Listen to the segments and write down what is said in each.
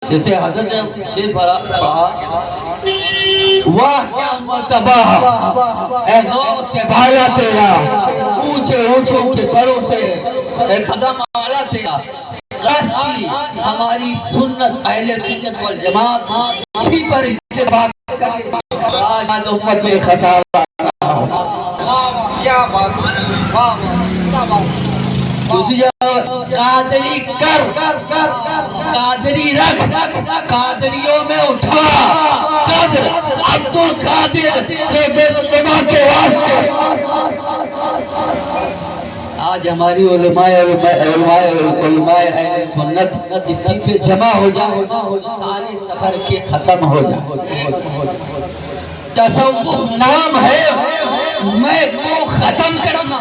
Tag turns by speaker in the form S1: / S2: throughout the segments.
S1: جیسے حضرت نے شیر پڑھا، واہ کیا مرتبہ اے غوث سے بالا تیرا، اونچے اونچے کے سروں سے اے قدم اعلیٰ تیرا، کاش کی ہماری سنت اہل سنت والجماعت اسی پر اتفاق کرے، آج امت میں خسارہ نہ ہو۔
S2: کیا بات ہے،
S1: دوسری جگہ قادری کر، قادری رکھ، قادریوں میں اٹھا قدر عبدالقادر کے بے کے واسطے۔ آج ہماری علماء اہل سنت اسی پہ جمع ہو جائے، سارے تفرقے ختم ہو جائے۔ تصوف نام ہے میں کو ختم کرنا،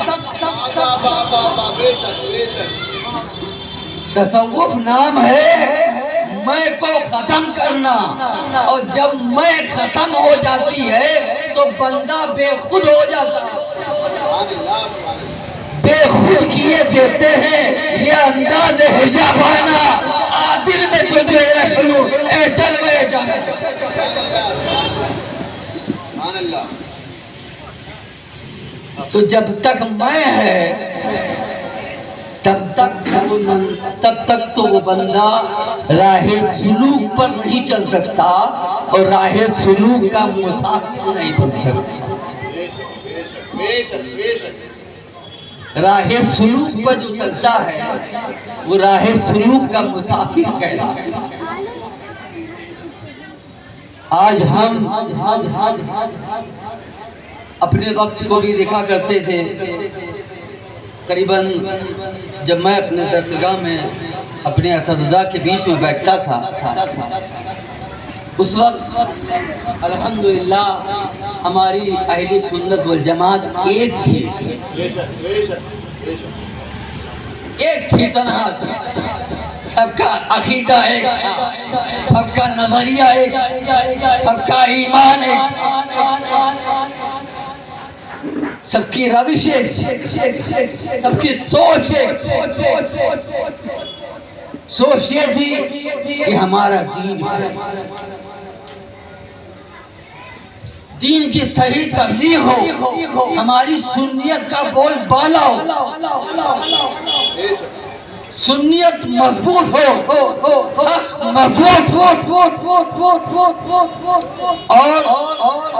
S1: تصوف نام ہے میں کو ختم کرنا، اور جب میں ختم ہو جاتی ہے تو بندہ بے خود ہو جاتا ہے۔ بے خود کیے دیتے ہیں یہ انداز حجابانہ، عادل میں تجھے رکھ لوں اے جلوے جانے۔ تو جب تک میں ہے تب تک تو وہ بندہ راہ سلوک پر نہیں چل سکتا اور راہ سلوک کا مسافر نہیں بن سکتا۔ راہ سلوک پر جو چلتا ہے وہ راہ سلوک کا مسافر کہلاتا ہے۔ آج ہم اپنے وقت کو بھی دیکھا کرتے تھے، قریباً جب میں اپنے درسگاہ میں اپنے اساتذہ کے بیچ میں بیٹھتا تھا، اس وقت الحمدللہ ہماری اہل سنت والجماعت ایک تھی، ایک تھی، تنہا تھی، سب کا عقیدہ ایک تھا، سب کا نظریہ ایک، سب کا ایمان ایک، سب کی روش ایک، سب کی سوچ ایک۔ سوچ یہ تھی کہ ہمارا دین ہے، دین کی صحیح تبلیغ ہو، ہماری سنیت کا بول بالا ہو، سنیت مضبوط ہو، حق مضبوط ہو۔ اور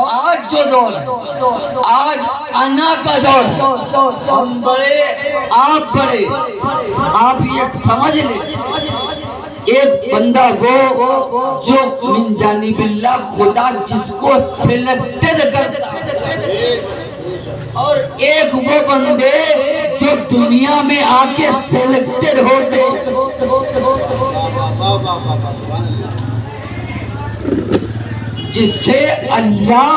S1: آج جو دور ہے، آج انا کا دور ہے، ہم بڑے آپ بڑے، آپ یہ سمجھ لیں ایک بندہ وہ جو من جانب اللہ خدا جس کو سلیکٹڈ کرتا ہے، اور ایک وہ بندے جو دنیا میں آ کے سلیکٹڈ ہوتے، جس سے اللہ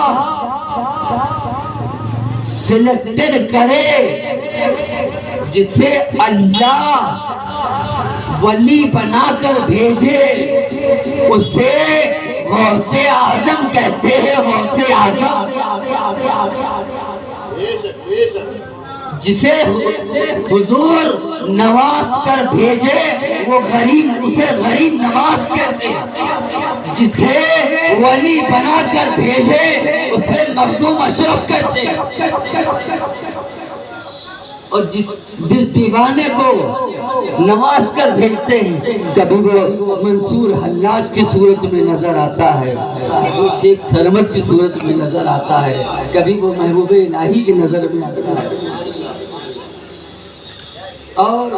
S1: سلیکٹڈ کرے، جسے اللہ ولی بنا کر بھیجے، اسے غوث اعظم کہتے ہیں، غوث اعظم۔ جسے حضور نواز کر بھیجے وہ غریب، اسے غریب نواز کہتے ہیں، جسے ولی بنا کر بھیجے اسے مخدوم اشرف کہتے ہیں۔ اور جس دیوانے کو نواز کر بھیجتے ہیں، کبھی وہ منصور حلاج کی صورت میں نظر آتا ہے، وہ شیخ سرمد کی صورت میں نظر آتا ہے، کبھی وہ محبوب الہی کی نظر میں آتا ہے۔ اور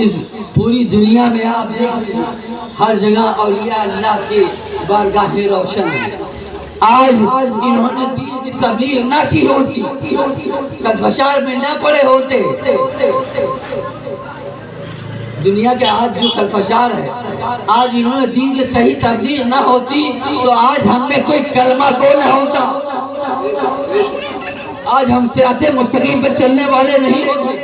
S1: اس پوری دنیا میں آپ دیکھیں ہر جگہ اولیاء اللہ کی بارگاہیں روشن ہیں۔ آج انہوں نے دین کی تبلیغ نہ کی ہوتی، کلفشار میں نہ پڑے ہوتے، دنیا کے آج جو کلفشار ہے، آج انہوں نے دین کی صحیح تبلیغ نہ ہوتی تو آج ہم میں کوئی کلمہ کو نہ ہوتا، آج ہم صراط مستقیم پر چلنے والے نہیں ہوتے،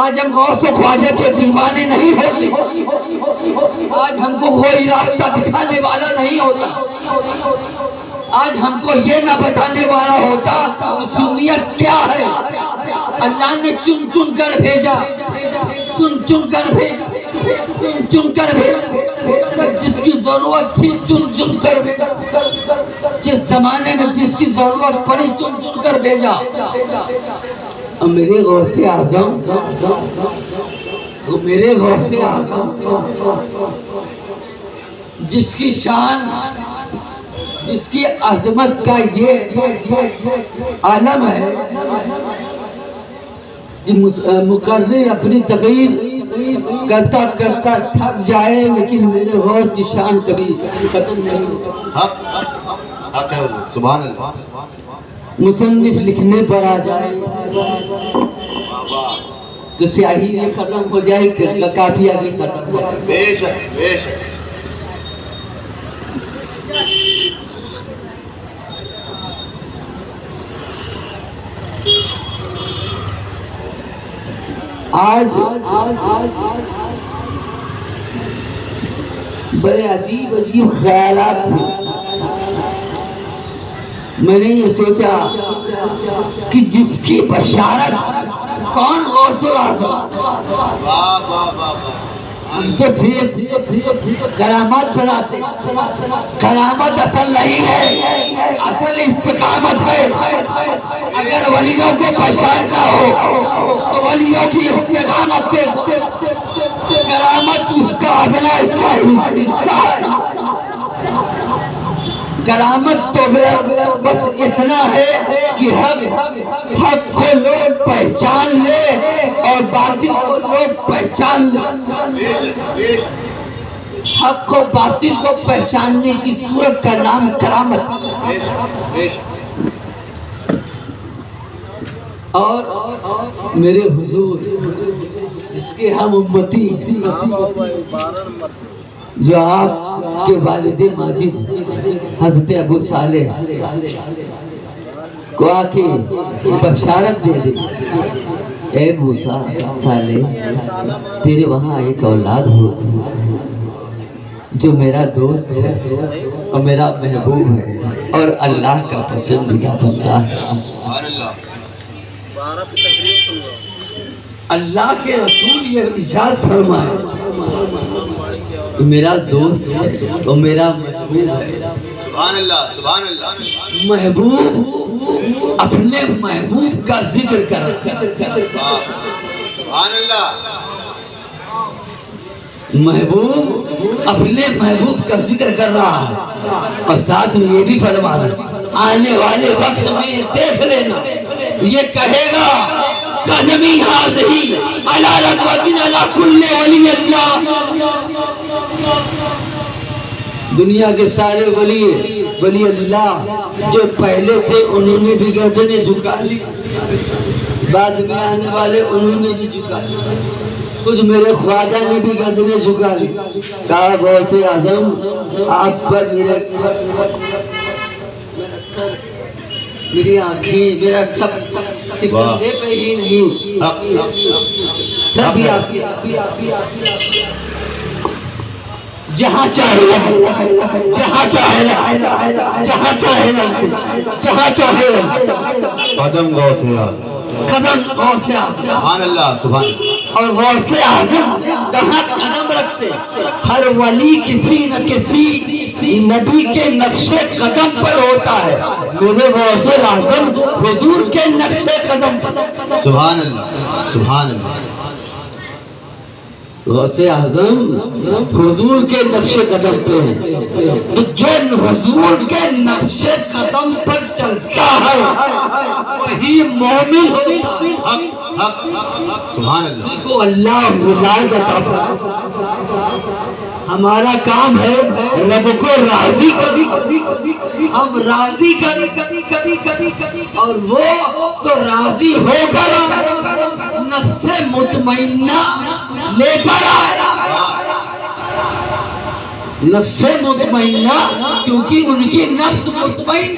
S1: آج ہم غوث و خواجہ کے دیوانے نہیں ہوتے، آج ہم کو کوئی راستہ دکھانے والا نہیں ہوتا، آج ہم کو یہ نہ بتانے والا ہوتا سنیت کیا ہے۔ اللہ نے چن چن کر بھیجا، چن چن کر بھیجا جس کی ضرورت تھی چن چن کر بھیجا جس زمانے میں جس کی ضرورت پڑی چن چن کر بھیجا اور میرے غوث اعظم جس کی شان جس کی عظمت کا یہ عالم ہے کہ مقرر اپنی تقریر کرتا کرتا تھک جائے لیکن میرے غوث کی شان کبھی ختم نہیں ہوتی.
S3: سبحان اللہ.
S1: مصنف لکھنے پر آ جائے تو سیاہی بھی ختم ہو جائے قافیہ بھی ختم ہو جائے.
S3: بے شک بے شک.
S1: آج بڑے عجیب عجیب خیالات تھے. میں نے یہ سوچا کہ جس کی بشارت کون غوث الاعظم تو صرف کرامات بناتے. کرامت اصل نہیں ہے, اصل استقامت ہے. اگر ولیوں کو پہچاننا ہو تو ولیوں کی استقامت سے کرامت اس کا اگلا حصہ ہے. کرامت تو بس اتنا ہے کہ حق کو لوگ پہچان لے اور باطل کو لوگ پہچان لے. حق کو باطل کو پہچاننے کی صورت کا نام کرامت. اور میرے حضور جس کے ہم امتی جو آپ کے والد ماجد حضرت ابو صالح کو آ کے بشارت دے دے, اے موسیٰ صالح تیرے وہاں ایک اولاد ہو جو میرا دوست ہے اور میرا محبوب ہے اور اللہ کا پسندیدہ بندہ ہے. اللہ کے رسول یہ ارشاد فرمائے میرا دوست ہے اور میرا محبوب ہے.
S3: سبحان اللہ سبحان اللہ.
S1: محبوب اپنے محبوب کا ذکر کر.
S3: سبحان اللہ.
S1: محبوب اپنے محبوب کا ذکر کر رہا ہے اور ساتھ میں یہ بھی فرما رہا ہے آنے والے وقت میں دیکھ لینا یہ کہے گا قدمی حاضری علی رغبتن علی کل ولی اللہ. دنیا کے سارے ولی اللہ جو پہلے تھے انہوں نے بھی گردنیں جھکا لی, بعد میں آنے والے انہوں نے بھی جھکا لی, خود میرے خواجہ نے بھی گردنیں جھکا لی. کہا غوث اعظم آپ پر میری آنکھیں میرا سب سکندے پہ ہی نہیں سب بھی آپ جہاں چاہے جہاں چاہے جہاں چاہے جہاں چاہے
S3: قدم غوث اعظم.
S1: قدم غوث اعظم.
S3: سبحان اللہ سبحان اللہ.
S1: اور غوث اعظم کہاں قدم رکھتے؟ ہر ولی کسی نہ کسی نبی کے نقش قدم پر ہوتا ہے. میرے غوث اعظم حضور کے نقش قدم پر.
S3: سبحان اللہ سبحان اللہ.
S1: غوث اعظم حضور کے نقش قدم پہ ہے. تو جو حضور کے نقش قدم پر چلتا ہے وہی مومن ہوتا ہے.
S3: حق سبحان اللہ.
S1: کو اللہ ولایت عطا فرمائے. ہمارا کام ہے رب کو راضی کری, ہم راضی کری اور وہ تو راضی ہو کر نفس مطمئنہ لے کر آیا. نفس مطمئنہ کیونکہ ان کی نفس مطمئن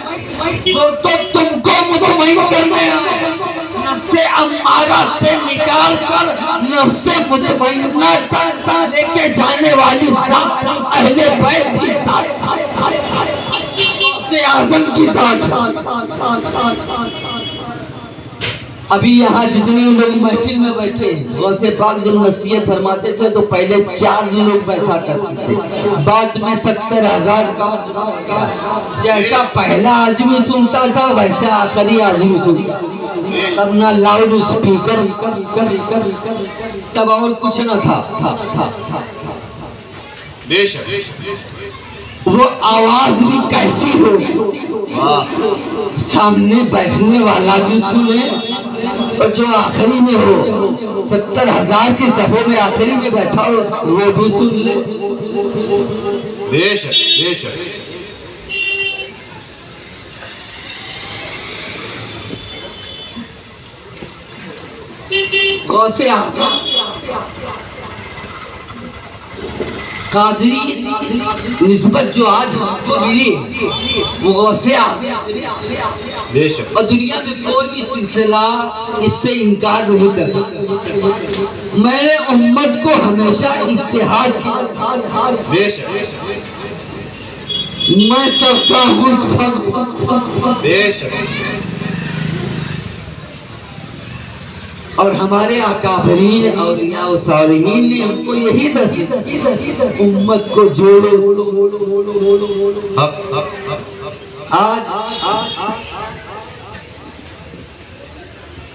S1: وہ تو تم کو مطمئن کرنے آئے. نفس امارہ سے نکال کر نفس مطمئنہ لے کے جانے والی ذات اہل بیت کی ذات غوث اعظم کی ذات. ابھی یہاں جتنے لوگ محفل میں بیٹھے غوث پاک جب نصیحت فرماتے تھے تو پہلے 4 لوگ بیٹھا کرتے تھے، بعد میں 70,000 کا جیسا پہلا آدمی سنتا تھا ویسا آخری آدمی سنتا، تب نہ لاؤڈ اسپیکر تب اور کچھ نہ تھا،
S3: بے شک
S1: وہ آواز بھی کیسی ہو، سامنے بیٹھنے والا بھی سنے اور جو آخری میں ہو 70,000 کے صفوں میں آخری میں بیٹھا ہو وہ بھی سن لے۔
S3: بے شک بے شک
S1: غوث اعظم قادری نسبت جو آج کو ملی وہ غوث اعظم،
S3: بے شک
S1: اور دنیا میں کوئی بھی سلسلہ اس سے انکار نہیں کر سکتا۔ میں نے امت کو ہمیشہ اتحاد کیا،
S3: بے شک
S1: میں کرتا ہوں سب،
S3: بے شک
S1: اور ہمارے اکابرین اولیاء و صالحین نے ہم کو یہی نصیحت کی، امت کو جوڑو۔
S3: حق حق حق
S1: آج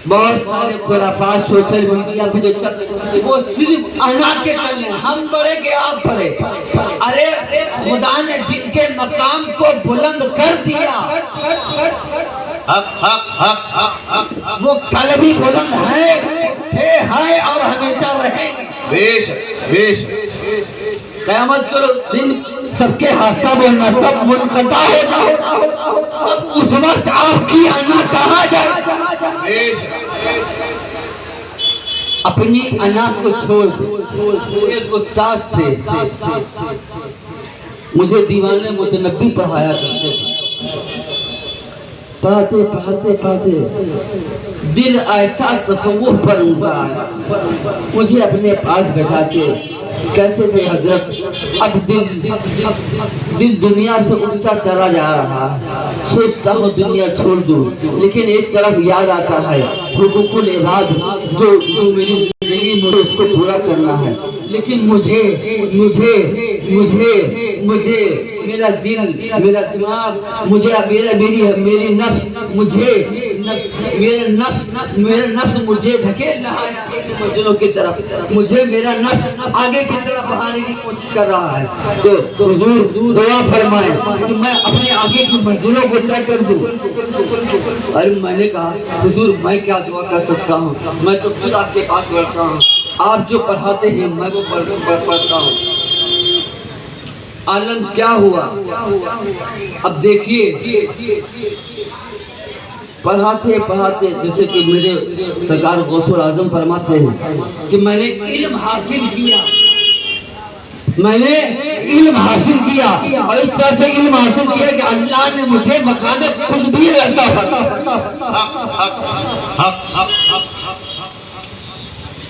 S1: بہت سارے خرافات سوشل میڈیا پہ جو چل رہے ہیں وہ صرف انا کے چل رہے ہیں، ہم بڑے کہ آپ بڑے۔ ارے خدا نے جن کے مقام کو بلند کر دیا
S3: حق حق حق حق حق
S1: وہ کل بھی بلند ہیں، تھے، ہیں اور ہمیشہ رہیں گے۔
S3: بے شک بے شک
S1: قیامت کرو دن سب کے حسب و نسب منقطع ہوگا، اب اس وقت آپ کی انا کہاں جائے؟
S3: بے شک
S1: اپنی انا کو چھوڑ دو۔ ایک استاد سے مجھے دیوان متنبی پڑھایا کرتے تھے، پڑھاتے پڑھاتے پڑھاتے دل ایسا تصوف پر اونگا آیا، مجھے اپنے پاس بیٹھا کے کہتے تھے حضرت اب دل دنیا سے اٹھتا چلا جا رہا، سوچتا ہوں دنیا چھوڑ دوں، لیکن ایک طرف یاد آتا ہے حقوق العباد جو میری زندگی مجھے اس کو پورا کرنا ہے، لیکن مجھے میرا دل، میرا دماغ، میری نفس میرا نفس مجھے دھکیل رہا ہے منزلوں کی طرف، مجھے میرا نفس آگے کی طرف بڑھانے کی کوشش کر رہا ہے، تو حضور دعا فرمائیں کہ میں اپنے آگے کی منزلوں کو طے کر دوں۔ اور میں نے کہا حضور میں کیا دعا کر سکتا ہوں، میں تو خود آپ کے پاس بیٹھتا ہوں، آپ جو پڑھاتے ہیں میں وہ پڑھتا ہوں۔ عالم کیا ہوا اب دیکھیے، پڑھاتے پڑھاتے جیسے کہ میرے سرکار غوث اعظم فرماتے ہیں کہ میں نے علم حاصل کیا، میں نے علم حاصل کیا اور اس طرح سے علم حاصل کیا کہ اللہ نے مجھے مقام خود بھی عطا فرمایا۔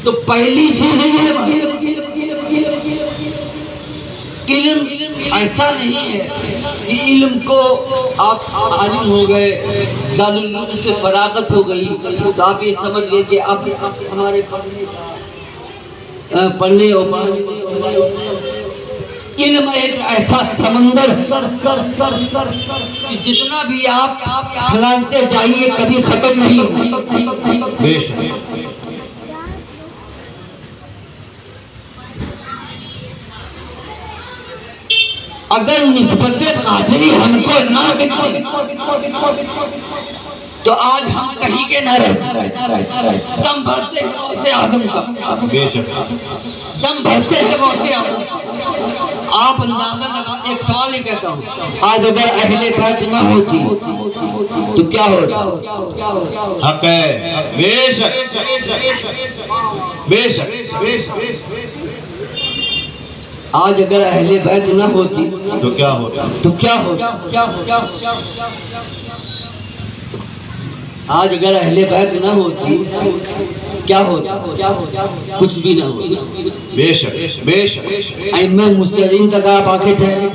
S1: تو پہلی چیز علم ایسا نہیں ہے کہ علم کو آپ عالم ہو گئے، دارالعلوم سے فراغت ہو گئی تو آپ یہ سمجھ لیں کہ اب ہمارے پڑھنے اور علم ایک ایسا سمندر کہ جتنا بھی آپ پھیلاتے جائیے کبھی ختم نہیں ہوگا۔ اگر نسبت قادری ہم کو نہ ملتی تو آج ہم کہیں کے نہ رہتے، دم بھرتے ہیں غوث اعظم کا، دم بھرتے ہیں غوث اعظم۔ آپ اندازہ لگا، ایک سوال ہی کہتا ہوں، آج اگر اہل بیت نہ ہوتی تو کیا ہوتا؟
S3: حق ہے، بے شک بے شک۔
S1: آج اگر اہل بیت نہ ہوتی
S3: تو کیا ہوتا؟
S1: تو کیا ہوتا؟ آج اگر اہل بیت نہ ہوتی کیا ہوتا؟ کچھ بھی نہ ہوتا۔
S3: بے شک بے شک۔
S1: ائمہ مجتہدین تک آپ آ کے ٹھہرے،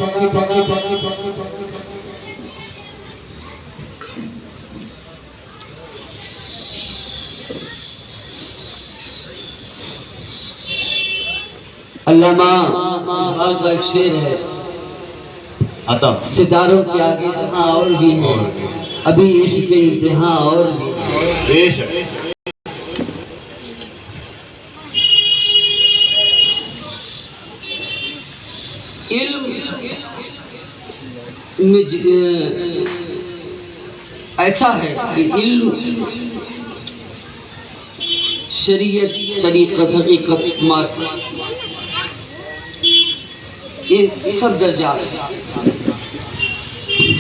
S1: علامہ اقبال کا ایک شعر ہے،
S3: عطا
S1: ستاروں کے آگے جہاں اور بھی ہے، ابھی عشق کے انتہا اور بھی ہے۔
S3: بے شک
S1: علم میں ایسا ہے کہ علم شریعت، طریقت، حقیقت، معرفت، یہ سب درجات ہیں۔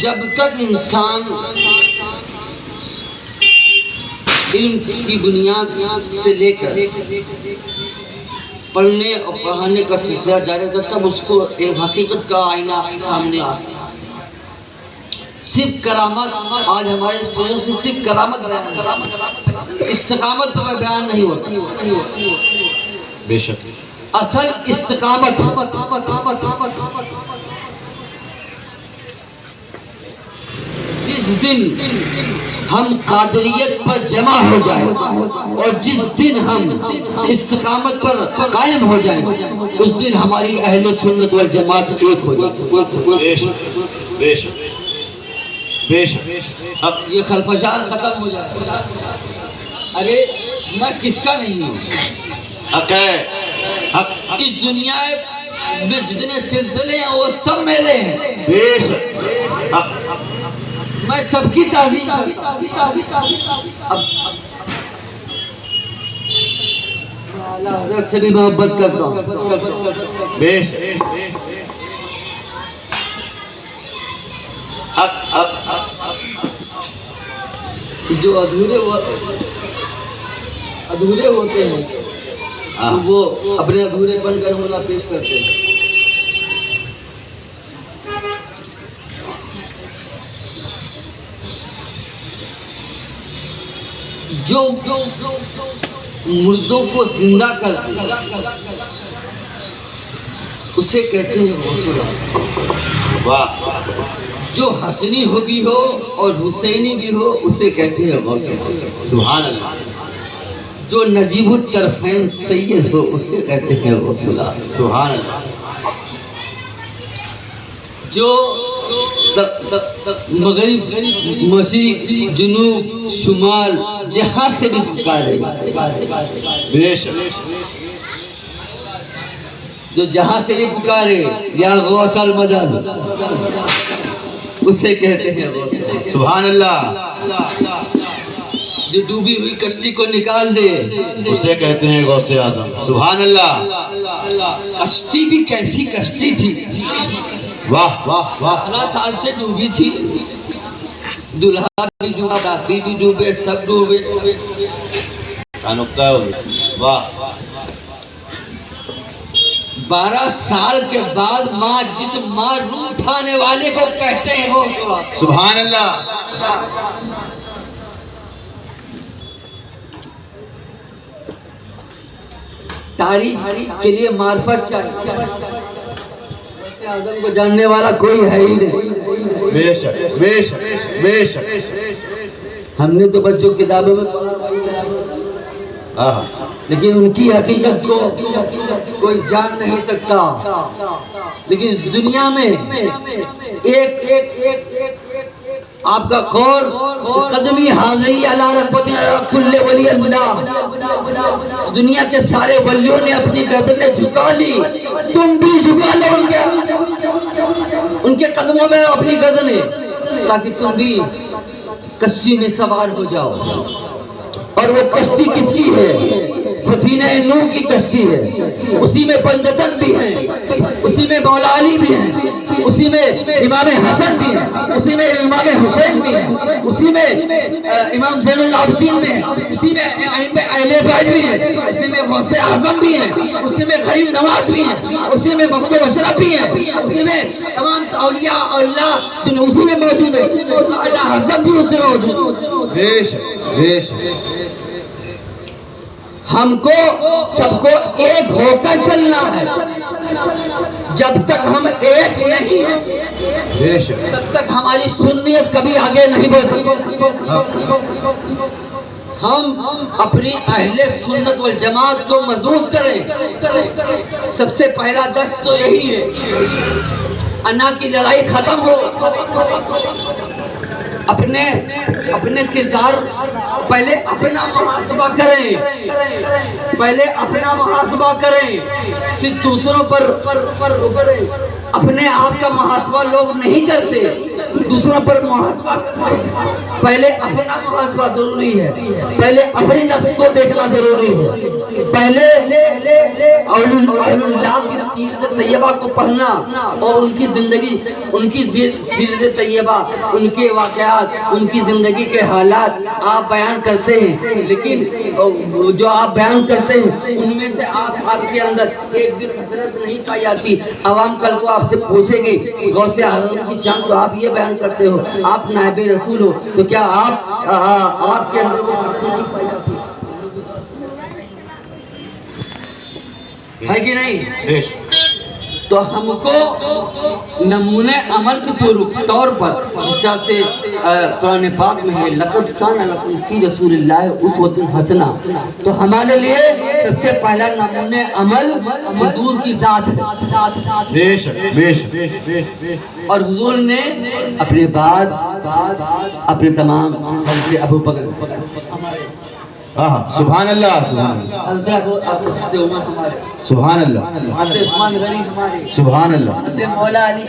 S1: جب تک انسان علم کی بنیاد سے لے کر پڑھنے اور پڑھانے کا سلسلہ جاری رہتا، تب اس کو ایک حقیقت کا آئینہ سامنے آتا۔ صرف کرامت، آج ہمارے اسٹیجوں سے صرف کرامت استقامت پر بیان نہیں ہوتا۔
S3: بے شک
S1: اصل استقامت جس دن ہم قادریت پر جمع ہو جائیں اور جس دن ہم استقامت پر قائم ہو جائیں، اس دن ہماری اہل سنت والجماعت ایک ہو جائے۔
S3: بے شک بے شک بے شک حق
S1: یہ خلفشار ختم ہو جائے۔ ارے میں کس کا نہیں ہوں،
S3: حق ہے، حق
S1: اس دنیا میں جتنے سلسلے ہیں وہ سب میرے ہیں،
S3: بے شک حق
S1: میں سب کی تعظیم کرتا ہوں۔ اب اعلیٰ حضرت سے بھی محبت کرتا ہوں۔
S3: بے شک حق حق
S1: جو ادھورے ہوتے ہیں تو وہ اپنے ادھورے پن کا نمونہ پیش کرتے ہیں۔ جو مردوں کو زندہ کرتے ہیں اسے کہتے ہیں غوث۔
S3: واہ
S1: جو حسنی ہو بھی ہو اور حسینی بھی ہو اسے کہتے ہیں غوث۔
S3: سبحان اللہ
S1: جو نجیب الطرفین سید ہو اسے کہتے ہیں غوث۔
S3: سبحان اللہ
S1: جو مغرب، مشرق، جنوب، شمال جہاں سے بھی پکارے،
S3: بے شک
S1: جو جہاں سے بھی پکارے یا غوث المدد اسے کہتے ہیں غوث۔
S3: سبحان اللہ
S1: جو ڈوبی ہوئی کشتی کو نکال دے
S3: اسے کہتے ہیں غوث اعظم۔ سبحان اللہ
S1: کشتی بھی کیسی کشتی تھی،
S3: واہ واہ واہ
S1: 15 سال سے ڈوبی تھی، دلہا بھی ڈوبا، راتی بھی ڈوبے، سب ڈوبے۔
S3: کیا نکتہ ہے، واہ
S1: 12 سال کے بعد ماں جس ماں روح اٹھانے والے کو کہتے ہیں وہ
S3: سبحان اللہ
S1: تعریف کے لیے معرفت چاہیے، غوث اعظم کو جاننے والا کوئی ہے ہی نہیں۔
S3: بے شک بے شک بے شک
S1: ہم نے تو بس جو کتابوں میں پڑھا لیکن ان کی حقیقت کو کوئی جان نہیں سکتا۔ لیکن اس دنیا میں ایک آپ کا قول قدمی حاضری علی رغبت کل ولی اللہ، دنیا کے سارے ولیوں نے اپنی گردنیں جھکا لی، تم بھی جھکا لو ان کے قدموں میں اپنی گردنیں، تاکہ تم بھی کشتی میں سوار ہو جاؤ۔ اور وہ کشتی کس کی ہے؟ سفینہ نوح کی کشتی ہے، اسی میں پنجتن بھی ہیں، اسی میں مولا علی بھی ہیں، اسی میں امام حسن بھی ہیں، اسی میں امام حسین بھی ہیں، اسی میں امام زین العابدین بھی ہیں، اسی میں اہل بیت بھی ہیں، اسی میں غوث اعظم بھی ہیں، اسی میں غریب نواز بھی ہیں، اسی میں محمود اشرف بھی ہیں، اسی میں تمام اولیاء اللہ اسی میں موجود ہیں، اللہ اعظم بھی اس میں موجود ہیں۔ ہم کو سب کو ایک ہو کر چلنا ہے، جب تک ہم ایک نہیں ہیں تب تک ہماری سنیت کبھی آگے نہیں بڑھ سکتی۔ ہم اپنی اہل سنت والجماعت کو مضبوط کریں۔ سب سے پہلا درس تو یہی ہے، انا کی لڑائی ختم ہو، اپنے کردار پہلے اپنا محاسبہ کریں، پہلے اپنا محاسبہ کریں، پھر دوسروں پر ابھریں۔ اپنے آپ کا محاسبہ لوگ نہیں کرتے، دوسروں پر محاسبہ کرتے۔ پہلے اپنا محاسبہ ضروری ہے، پہلے اپنی نفس کو دیکھنا ضروری ہے، پہلے اہل اللہ کی سیرت طیبہ کو پڑھنا اور ان کی زندگی، ان کی سیرت طیبہ، ان کے واقعات، ان کی زندگی کے حالات آپ بیان کرتے ہیں، لیکن جو آپ بیان کرتے ہیں ان میں سے آپ کے اندر ایک بھی حضرت نہیں پائی جاتی۔ عوام کل کو آپ سے پوچھے گی غوث اعظم کی شان تو آپ یہ بیان کرتے ہو، آپ نائب رسول ہو، تو کیا آپ کے اندر وہ نہیں پائی جاتی ہے کہ نہیں؟ تو ہم کو نمونہ عمل کے طور پر جس طرح سے قرآن پاک میں ہے لقد کان لکم فی رسول اللہ اسوۃ حسنہ، تو ہمارے لیے سب سے پہلا نمونہ عمل حضور کی ذات ہے۔
S3: بے شک بے شک بے شک۔
S1: اور حضور نے اپنے بعد اپنے تمام حضرت ابو بکر،
S3: سبحان اللہ سبحان اللہ
S1: حضرت عمر ہمارے،
S3: سبحان اللہ
S1: حضرت عثمان غنی ہمارے،
S3: سبحان اللہ
S1: حضرت مولا علی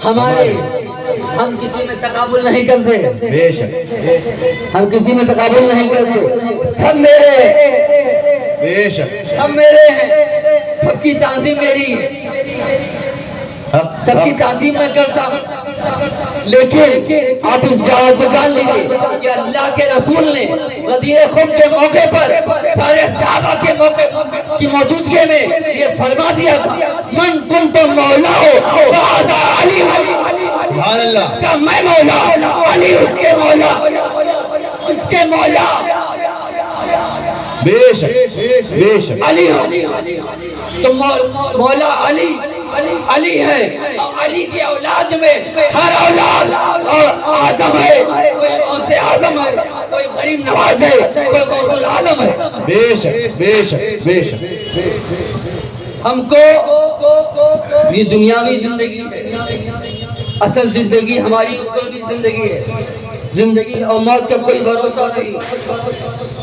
S1: ہمارے، ہم کسی میں تقابل نہیں کرتے،
S3: بے شک
S1: ہم کسی میں تقابل نہیں کرتے، سب میرے،
S3: بے شک،
S1: سب میرے ہیں، سب کی تعظیم میری، سب کی تعظیم میں کرتا ہوں۔ لیکن آپ اس جان کو جان لیجئے کہ اللہ کے رسول نے غدیر خم کے موقع پر سارے صحابہ کے موقع کی موجودگی میں یہ فرما دیا تھا، من کنتم مولا ہو فہذا علی،
S3: سبحان اللہ،
S1: اس کا میں مولا، علی اس کے مولا، اس کے مولا،
S3: بے شک بے شک،
S1: علی تو مولا علی علی ہے، علی کی اولاد میں ہر اولاد اعظم ہے، کوئی غوث اعظم ہے، کوئی غریب نواز ہے، کوئی غوث العالم ہے۔
S3: بے شک بے شک بے شک۔
S1: ہم کو یہ دنیاوی زندگی ہے، اصل زندگی ہماری اوپری زندگی ہے، زندگی اور موت کا کوئی بھروسہ نہیں،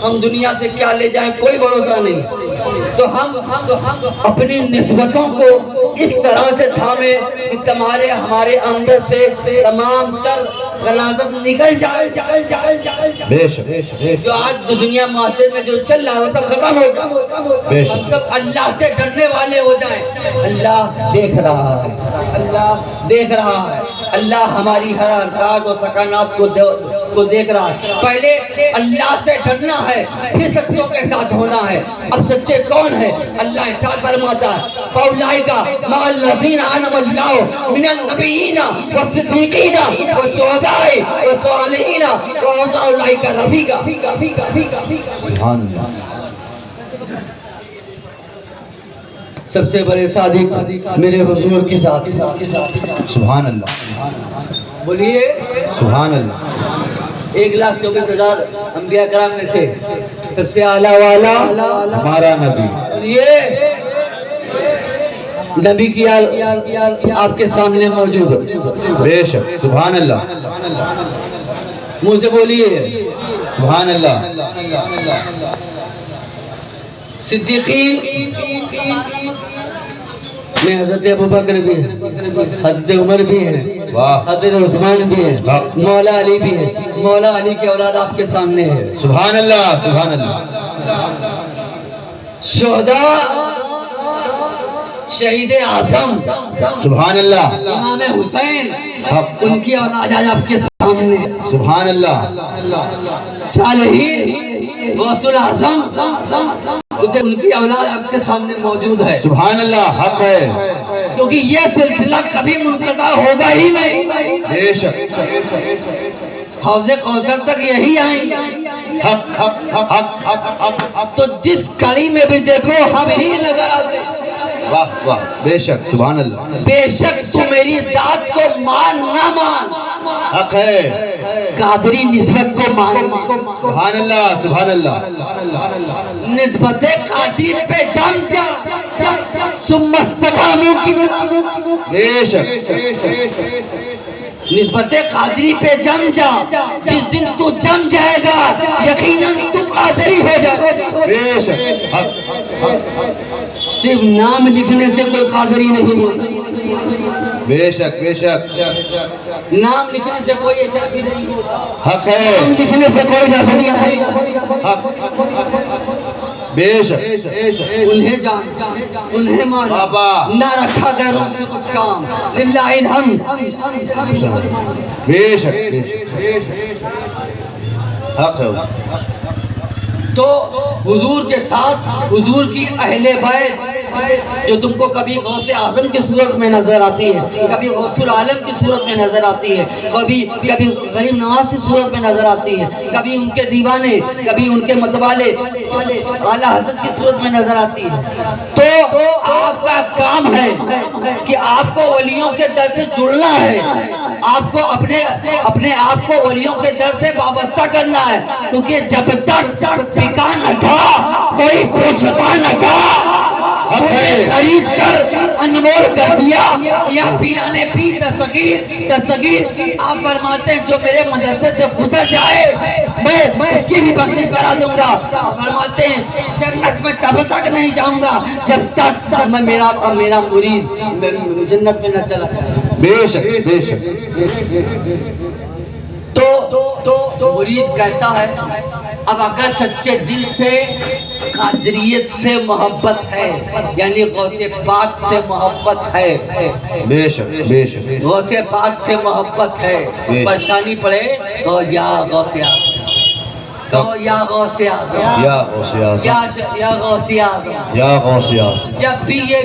S1: ہم دنیا سے کیا لے جائیں کوئی بھروسہ نہیں، تو ہم اپنی نسبتوں کو اس طرح سے تھامیں کہ ہمارے اندر سے تمام تر غلاظت نکل جائے،
S3: بے شک بے شک۔
S1: جو آج دنیا معاشرے میں جو چل رہا ہے وہ سب ختم ہو جائے، ہم سب اللہ سے ڈرنے والے ہو جائیں۔ اللہ دیکھ رہا ہے، اللہ دیکھ رہا ہے، اللہ ہماری ہر حرکات و سکنات کو دیکھ رہا ہے۔ پہلے اللہ سے ڈرنا ہے، پھر سچوں کے ساتھ ہونا ہے۔ اب سچے کون ہیں؟ اللہ ارشاد فرماتا ہے فَأُولَٰئِکَ مَعَ الَّذِينَ أَنْعَمَ اللَّهُ مِنَ النَّبِيِّينَ وَالصِّدِّيقِينَ وَالشُّهَدَاءِ وَالصَّالِحِينَ وَحَسُنَ أُولَٰئِکَ رَفِیقًا۔
S3: سبحان اللہ۔
S1: سب سے بڑے صادق میرے حضور کی ذات،
S3: سبحان اللہ
S1: بولیے
S3: سبحان اللہ۔
S1: 1,24,000 انبیاء کرام میں سے سب سے اعلیٰ والا
S3: ہمارا نبی،
S1: یہ نبی کی آپ کے سامنے موجود ہے،
S3: بے شک سبحان اللہ،
S1: منہ سے بولیے
S3: سبحان اللہ۔
S1: صدیقین میں حضرت ابو بکر بھی ہیں، حضرت عمر بھی ہیں، حضرت عثمان بھی ہیں، مولا علی بھی ہیں، مولا علی کی اولاد آپ کے سامنے ہے،
S3: سبحان اللہ سبحان اللہ۔
S1: شہداء، شہید اعظم
S3: سبحان اللہ،
S1: امام حسین، ان کی اولاد آج آپ کے سامنے،
S3: سبحان اللہ۔
S1: صالحین، غوث الاعظم، ان کی اولاد آپ کے سامنے موجود ہے،
S3: سبحان اللہ، حق ہے،
S1: کیونکہ یہ سلسلہ کبھی منقطع ہوگا ہی نہیں،
S3: بے شک،
S1: حوض کوثر تک یہی آئیں،
S3: حق حق حق حق حق۔
S1: تو جس کڑی میں بھی دیکھو ہم ہی نظر آتے ہیں۔
S3: واہ واہ، بے شک سبحان اللہ،
S1: بے شک تو میری ذات کو مان نہ مان،
S3: حق ہے
S1: قادری نسبت کو مانو
S3: سبحان اللہ سبحان اللہ
S1: نسبت قادری پہ جم جا ثم استقاموا کی
S3: بے شک
S1: نسبت قادری پہ جم جا جس دن تو جم جائے گا یقیناً تو قادری ہو جائے گا
S3: بے شک حق
S1: صرف نام لکھنے سے کوئی قادری نہیں ہوتا
S3: بے شک بے شک
S1: نام لکھنے سے کوئی ایسا بھی نہیں ہوتا
S3: حق ہے
S1: نام لکھنے سے کوئی نظریہ نہیں
S3: حق بے شک
S1: انہیں جان انہیں مان
S3: بابا
S1: نہ رکھا غیروں سے کچھ کام للہ الحمد
S3: بے شک بے شک حق ہے
S1: تو حضور کے ساتھ حضور کی اہل بیت جو تم کو کبھی غوث اعظم کی صورت میں نظر آتی ہے کبھی غوث العالم کی صورت میں نظر آتی ہے کبھی غریب نواز کی صورت میں نظر آتی ہے کبھی ان کے دیوانے کبھی ان کے متوالے اعلیٰ حضرت کی صورت میں نظر آتی ہے تو آپ کا کام ہے کہ آپ کو ولیوں کے در سے جڑنا ہے آپ کو اپنے آپ کو ولیوں کے در سے وابستہ کرنا ہے کیونکہ جب تک ٹکا نہ تھا کوئی پوچھتا نہ تھا خرید کر انمول کر دیا یا پیرانے پیر دستگیر آپ فرماتے ہیں جو میرے مدرسے سے گزر جائے میں اس کی بھی بخشش کرا دوں گا فرماتے ہیں جنت میں تب تک نہیں جاؤں گا جب تک میں میرا مرید جنت میں نہ چلا جائے
S3: بے شک بے شک
S1: تو مرید کیسا ہے اب اگر سچے دل سے قادریت سے محبت ہے یعنی غوث پاک سے محبت ہے
S3: بے شک بے شک
S1: غوث پاک سے محبت ہے پریشانی پڑے تو یا غوث اعظم کہو یا غوث اعظم
S3: یا غوث اعظم
S1: یا غوث اعظم
S3: یا غوث اعظم
S1: جب بھی یہ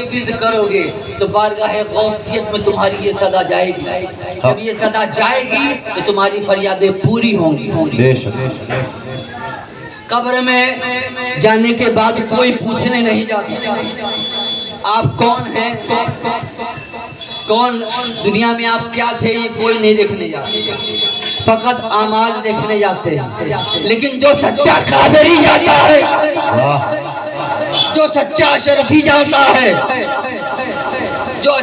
S1: ورد کرو گے تو بارگاہ غوثیت میں تمہاری یہ صدا جائے گی جب یہ صدا جائے گی تو تمہاری فریادیں پوری ہوں گی
S3: بے شک
S1: قبر میں جانے کے بعد کوئی پوچھنے نہیں جاتا آپ کون ہیں کون دنیا میں آپ کیا تھے یہ کوئی نہیں دیکھنے جاتا فقط اعمال دیکھنے جاتے ہیں لیکن جو سچا قادری جاتا ہے جو سچا اشرفی جاتا ہے جو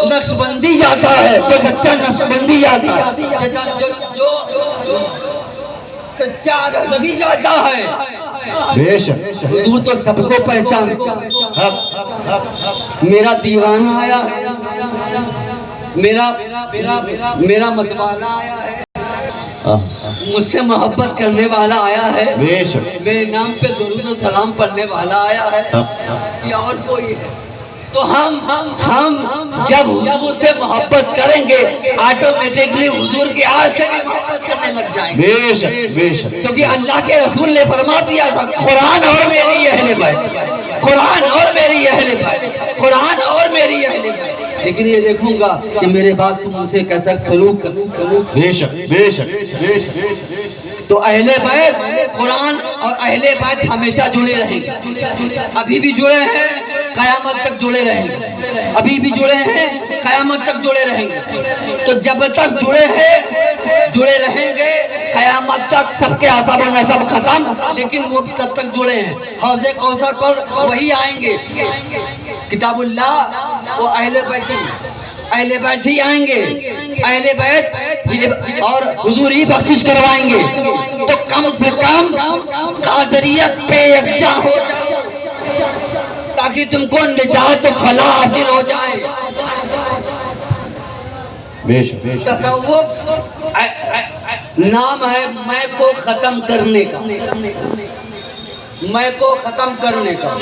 S1: نقشبندی جاتا ہے جو سچا نقشبندی جاتا ہے جو سچا رضوی جاتا ہے
S3: بے شک
S1: حضور تو سب کو پہچانتا میرا دیوانہ آیا ہے میرا متوالا آیا ہے مجھ سے محبت کرنے والا آیا ہے
S3: بے شک
S1: میرے نام پہ درود و سلام پڑھنے والا آیا ہے یا اور کوئی ہے تو ہم جب حضور سے محبت کریں گے آٹومیٹکلی حضور کی آج سے بھی محبت کرنے لگ جائیں گے
S3: بے شک بے شک
S1: کیونکہ اللہ کے رسول نے فرما دیا تھا قرآن اور میری اہل بیت قرآن اور میری اہل بیت قرآن اور میری اہل بیت لیکن یہ دیکھوں گا کہ میرے بعد تم ان سے کیسا سلوک کروں
S3: بے شک بے شک بے شک
S1: تو اہل بیت قرآن اور اہل بیت ہمیشہ جڑے رہیں گے ابھی بھی جڑے ہیں قیامت تک جڑے رہیں گے ابھی بھی جڑے ہیں قیامت تک جڑے رہیں گے تو جب تک جڑے رہیں گے قیامت تک سب کے عذاب و نصب ختم لیکن وہ بھی تب تک جڑے ہیں حوض کوثر پر وہی آئیں گے کتاب اللہ وہ اہل بیت ہی آئیں گے اہل بیت اور حضور ہی بخشش کروائیں گے تو کم سے کم قادریت پہ یکجا ہو جائے تاکہ تم کو نجات و فلاح حاصل ہو جائے
S3: بے شک
S1: تصوف نام ہے میں کو ختم کرنے کا میں کو ختم کرنے کا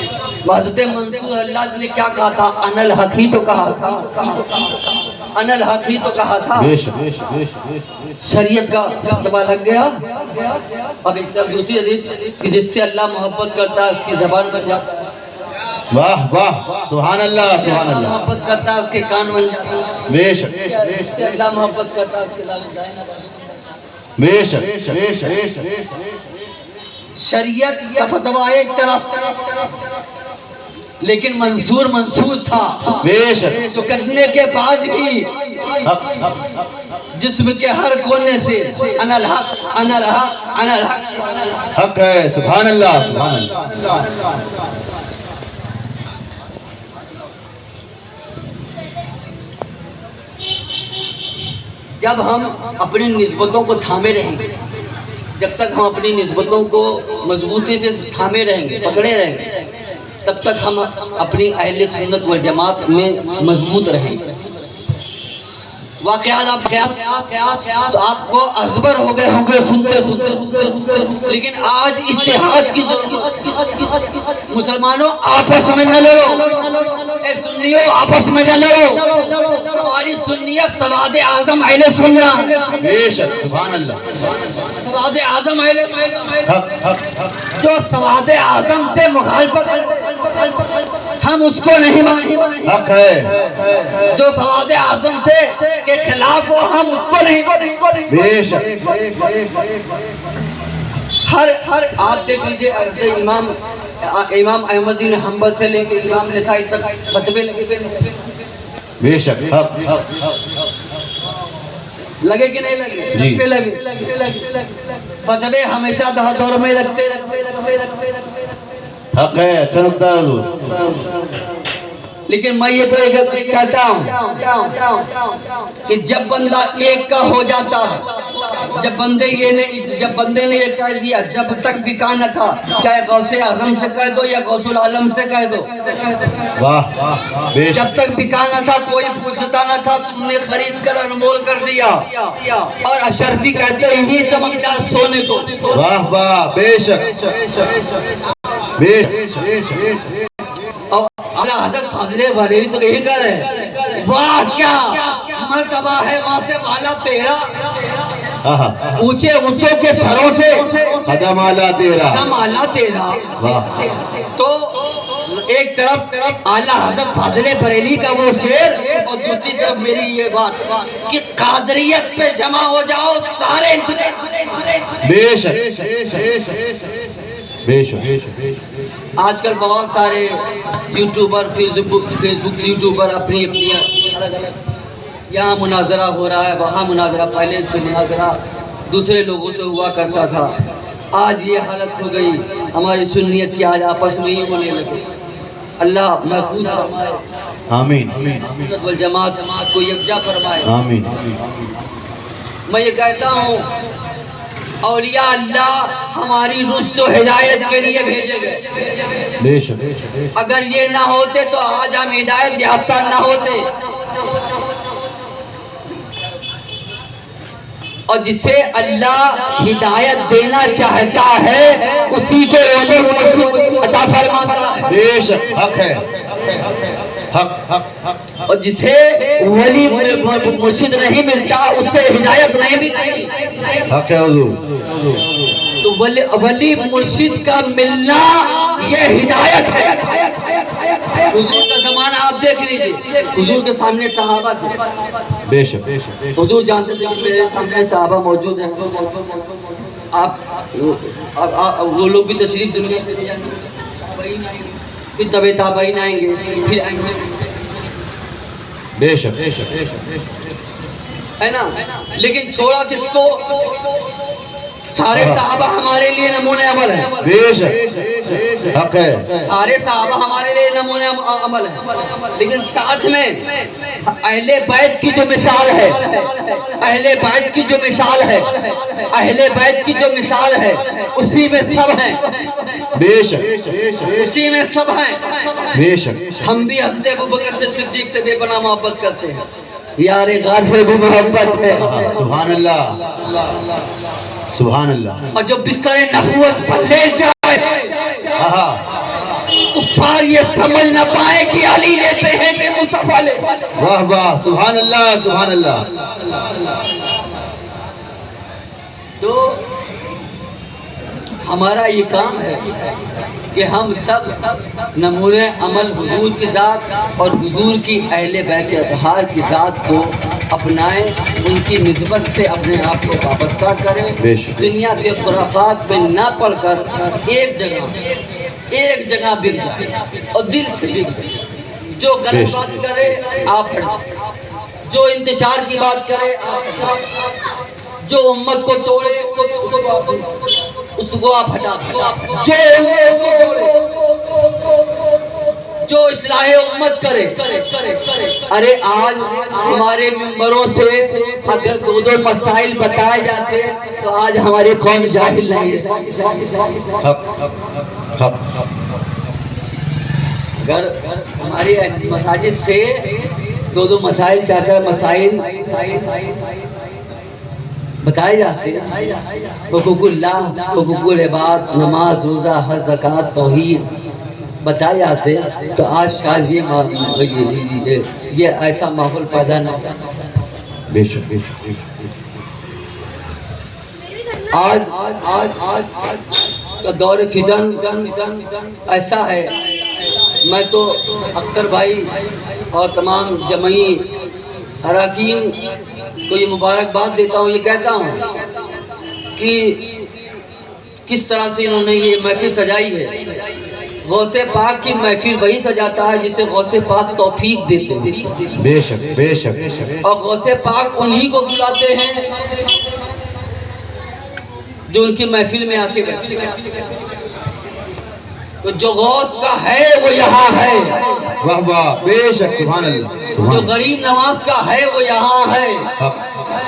S1: حضرت منصور اللہ نے کیا کہا تھا ان الحق ہی تو کہا تھا ان الحق ہی تو کہا تھا شریعت کا دبا لگ گیا اب ایک طرف دوسری حدیث کہ جس سے اللہ محبت کرتا ہے اس کی زبان بن جاتا ہے
S3: واہ واہ سبحان اللہ سبحان اللہ
S1: محبت کرتا ہے اس کے کان بن جاتا ہے
S3: بے شک
S1: جس سے اللہ محبت کرتا ہے اس کے لال دائیں
S3: بے شک
S1: شریعت کا فتویٰ ایک طرف لیکن منصور تھا
S3: بے شک
S1: تو کرنے کے بعد بھی
S3: حق حق
S1: جسم کے ہر کونے سے انا الحق انا الحق انا الحق
S3: حق ہے. سبحان اللہ سبحان اللہ.
S1: جب ہم اپنی نسبتوں کو تھامے رہیں گے، جب تک ہم اپنی نسبتوں کو مضبوطی سے تھامے رہیں گے، پکڑے رہیں گے، تب تک ہم اپنی اہل سنت والجماعت میں مضبوط رہیں گے. واقعات آپ کو ازبر ہو گئے ہوں گے سنتے، لیکن آج اتحاد کی ضرورت. مسلمانوں آپس میں نہ لڑو، اے سنیوں آپس میں نہ لڑو. ہماری سنیت سواد اعظم اہل سنت،
S3: بے شک سبحان اللہ.
S1: سواد اعظم اہل
S3: حق حق حق
S1: جو سواد اعظم سے مخالفت ہم اس کو نہیں مانیں.
S3: حق ہے.
S1: جو سواد اعظم سے کے خلاف ہو ہم اس کو نہیں.
S3: بے شک
S1: ہر آپ دیکھ لیجئے امام احمد بن حنبل سے لے کے امام نسائی تک فتوے
S3: بے شک حق حق
S1: لگے کہ نہیں لگے؟
S3: جی.
S1: لگے. فتوے ہمیشہ دور میں لگتے.
S3: حق ہے. اچھا لگتا ہے حضور.
S1: لیکن میں یہ تو ایک کہتا ہوں کہ جب بندہ ایک کا ہو جاتا ہے، جب بندے نے یہ کہہ دیا جب تک بکا نہ تھا، چاہے غوث اعظم سے کہہ دو یا غوث العالم سے کہہ دو،
S3: واہ واہ بے
S1: جب
S3: شک.
S1: تک بکا نہ تھا کوئی پوچھتا نہ تھا، تم نے خرید کر انمول کر دیا. اور اشرفی کہتے ہی چمکدار سونے کو.
S3: واہ واہ بے شک بے شک.
S1: اور اعلیٰ حضرت فاضل بریلوی تو یہی کہہ رہے ہیں، واہ کیا مرتبہ ہے غوث والا تیرا، اونچے اونچوں کے سروں سے
S3: قدم اعلیٰ تیرا.
S1: قدم اعلیٰ تیرا.
S3: واہ
S1: تو ایک طرف اعلیٰ حضرت فاضل بریلوی کا وہ شعر، اور دوسری طرف میری یہ بات کہ قادریت پہ جمع ہو جاؤ سارے.
S3: بے شک بے شک.
S1: آج کل بہت سارے یوٹیوبر فیس بک یوٹیوبر اپنی یہاں مناظرہ ہو رہا ہے، وہاں مناظرہ، پہلے تو مناظرہ دوسرے لوگوں سے ہوا کرتا تھا. آج یہ حالت ہو گئی ہماری سنیت کی، آج آپس میں ہی ہونے لگے. اللہ محفوظ فرمائے،
S3: آمین
S1: سنت والجماعت کو یکجا فرمائے.
S3: آمین.
S1: میں یہ کہتا ہوں اولیاء اللہ ہماری رشد و ہدایت کے لیے بھیجے گئے.
S3: بے شک.
S1: اگر یہ نہ ہوتے تو آج ہم ہدایت یافتہ نہ ہوتے. اور جسے اللہ ہدایت دینا چاہتا ہے اسی کو ولی مرشد عطا فرماتا ہے.
S3: بے شک حق ہے. حق حق حق.
S1: اور جسے ولی مرشد نہیں ملتا اس سے ہدایت نہیں ملتی.
S3: حق ہے حضور.
S1: تو ولی مرشد کا ملنا یہ ہدایت ہے. حضور کا زمانہ آپ دیکھ لیجئے، حضور کے سامنے صحابہ تھے.
S3: بے شک.
S1: حضور جانتے تھے کہ میرے سامنے صحابہ موجود ہیں. آپ وہ لوگ بھی تشریف دنیا سے لے آئیں گے، پھر طبع تابعین آئیں گے، پھر آئیں گے.
S3: بے شک
S1: ہے نا. لیکن چھوڑا کس کو؟ سارے صحابہ ہمارے لیے نمونہ عمل ہے.
S3: بے شک حق ہے.
S1: سارے صحابہ ہمارے لیے نمونہ عمل ہے. لیکن ساتھ میں اہل بیت کی جو مثال ہے، اہل بیت کی جو مثال ہے، اہل بیت کی جو مثال ہے اسی میں سب ہیں.
S3: بے شک
S1: اسی میں سب ہیں.
S3: بے شک.
S1: ہم بھی حضرت ابوبکر صدیق سے بے پناہ محبت کرتے ہیں، یار غار سے بھی محبت ہے.
S3: سبحان اللہ سبحان اللہ.
S1: اور جو بستر نبوت پر لے جائے کفار یہ سمجھ نہ پائے کہ علی لیتے ہیں کہ مصطفیٰ لے.
S3: واہ واہ سبحان اللہ سبحان اللہ.
S1: تو ہمارا یہ کام ہے کہ ہم سب نمونہ عمل حضور کی ذات اور حضور کی اہل بیت اطہار کی ذات کو اپنائیں، ان کی نسبت سے اپنے آپ کو وابستہ کریں. دنیا کے خرافات میں نہ پڑھ کر ایک جگہ ایک جگہ بک جائے اور دل سے بک جائے. جو غلط بات کرے آپ ہٹائیں, جو انتشار کی بات کرے آپ ہٹائیں, جو امت کو توڑے اس کو آپ ہٹا دیں, جو اصلاح امت کرے. ارے آج ہمارے ممبروں سے اگر دو دو مسائل بتائے جاتے تو آج ہماری قوم جاہل نہیں ہے. اگر ہماری مساجد سے دو دو مسائل چار چار مسائل بتائے جاتے, حقوق اللہ, حقوق العباد, نماز, روزہ, حج, زکوٰۃ, توحید بتائے جاتے تو آج شاید یہ ایسا ماحول پیدا نہ ہوتا.
S3: بے شک بے شک.
S1: آج کا دور فتن ایسا ہے. میں تو اختر بھائی اور تمام جمعی اراکین کو یہ مبارکباد دیتا ہوں, یہ کہتا ہوں کہ کس طرح سے انہوں نے یہ محفل سجائی ہے. غوث پاک کی محفل وہی سجاتا ہے جسے غوث پاک توفیق دیتے ہیں.
S3: بے شک بے شک.
S1: اور غوث پاک انہی کو بلاتے ہیں جو ان کی محفل میں آ کے بیٹھتے ہیں. تو جو غوث کا ہے وہ یہاں ہے,
S3: واہ واہ, بے شک, سبحان اللہ.
S1: جو غریب نواز کا ہے وہ یہاں ہے,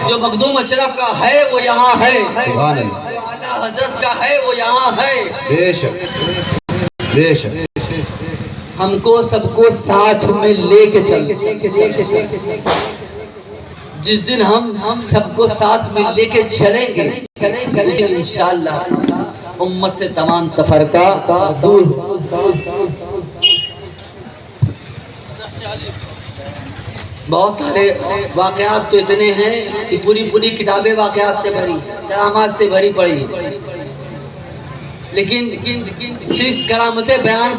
S1: جو مخدوم اشرف کا ہے وہ یہاں ہے,
S3: سبحان اللہ.
S1: جو اعلیٰ حضرت کا ہے وہ یہاں ہے.
S3: بے شک بے شک.
S1: ہم کو سب کو ساتھ میں لے کے چلیں. جس دن ہم سب کو ساتھ میں لے کے چلیں گے انشاءاللہ امت سے تمام تفرقہ دور. بہت سارے واقعات تو اتنے ہیں کہ پوری کتابیں واقعات سے بھری, کرامات سے بھری پڑی, لیکن صرف کرامتیں بیان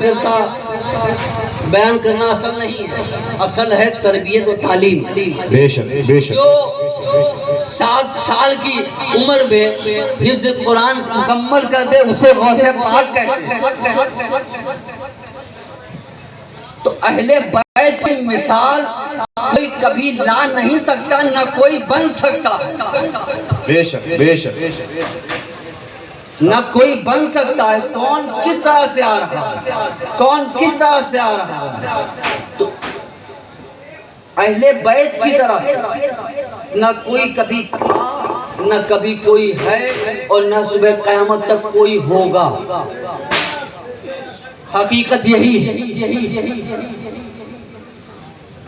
S1: کرنا اصل نہیں ہے. اصل ہے تربیت و تعلیم.
S3: بے شک بے شک.
S1: جو 7 سال کی عمر میں حفظ قرآن مکمل کر دے اسے غوث پاک کہتے ہیں. تو اہل بیت کی مثال کوئی کبھی لا نہیں سکتا, نہ کوئی بن سکتا.
S3: بے شک بے شک.
S1: نہ کوئی بن سکتا ہے. کون کس طرح سے آ رہا ہے, کون کس طرح سے آ رہا ہے, تو اہل بیت کی طرح سے نہ کوئی کبھی تھا, نہ کبھی کوئی ہے, اور نہ صبح قیامت تک کوئی ہوگا. حقیقت یہی ہے.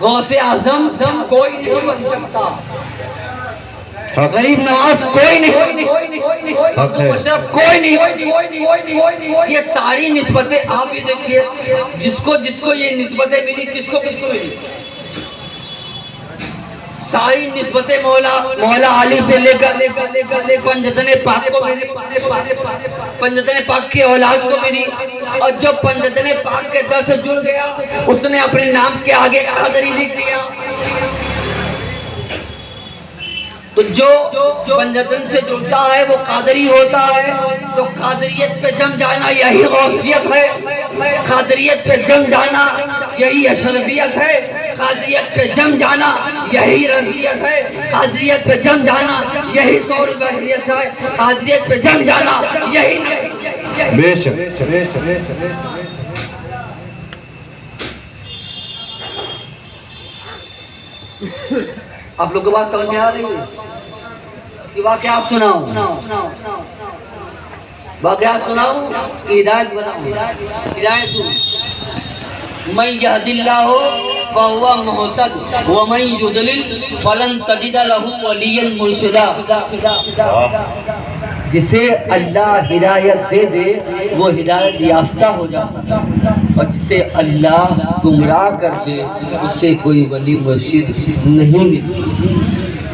S1: غوث اعظم کوئی نہیں بن سکتا, غریب نواز کوئی نہیں, مشرف کوئی نہیں. یہ ساری نسبتیں آپ یہ دیکھیے, جس کو یہ نسبتیں ملی کس کو ملی. ساری نسبتیں مولا علی سے لے کر پنجتن پاک کو ملی, پنجتن پاک کی اولاد کو ملی. اور جو پنجتن پاک کے در سے جڑ گیا اس نے اپنے نام کے آگے قادری لکھ دیا. تو جو پنجتن سے جڑتا ہے وہ قادری ہوتا ہے. تو قادریت پہ جم جانا یہی غوثیت ہے, قادریت پہ جم جانا یہی اشرفیت ہے, قادریت پہ جم جانا یہی رضیت ہے, قادریت پہ جم جانا یہی سوروریت ہے, قادریت پہ جم جانا یہی نہیں.
S3: بے شک.
S1: آپ لوگ کو بات سمجھ میں آ رہی ہے کہ واقعات سناؤں کہ ہدایت بناؤں. ہدایت من یہد اللہ فہو مہتد ومن یضلل فلن تجد لہ ولیا مرشدا. جسے اللہ ہدایت دے دے وہ ہدایت یافتہ ہو جاتا ہے, اور جسے اللہ گمراہ کر دے اسے کوئی ولی مرشد نہیں ملتا.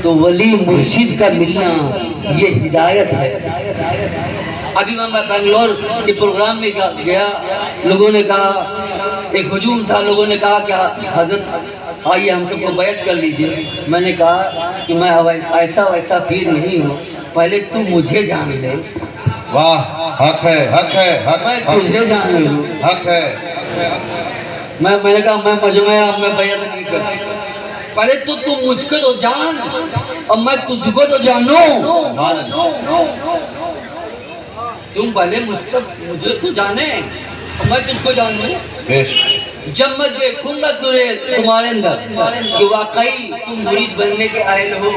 S1: تو ولی مرشد کا ملنا یہ ہدایت ہے. ابھی میں بنگلور کے پروگرام میں گیا, لوگوں نے کہا, ایک ہجوم تھا, لوگوں نے کہا کہ حضرت آئیے ہم سب کو بیعت کر لیجئے. میں نے کہا کہ میں ایسا ویسا پیر نہیں ہوں, پہلے تو مجھے جان لے.
S3: واہ حق ہے حق ہے حق
S1: میں تجھے جان رہی ہوں.
S3: حق ہے
S1: میں نے کہا میں مجمع اب میں بیعت نہیں کرتا. پہلے تو تم مجھ کو تو جان اور میں تجھ کو تو جانوں.
S3: سبحان اللہ
S1: تم پہلے مجھے تو جانے اور میں تجھ کو جانوں.
S3: بے شک
S1: جب میں دیکھوں گا تمہارے اندر کہ واقعی تم مرید بننے کے اہل ہو،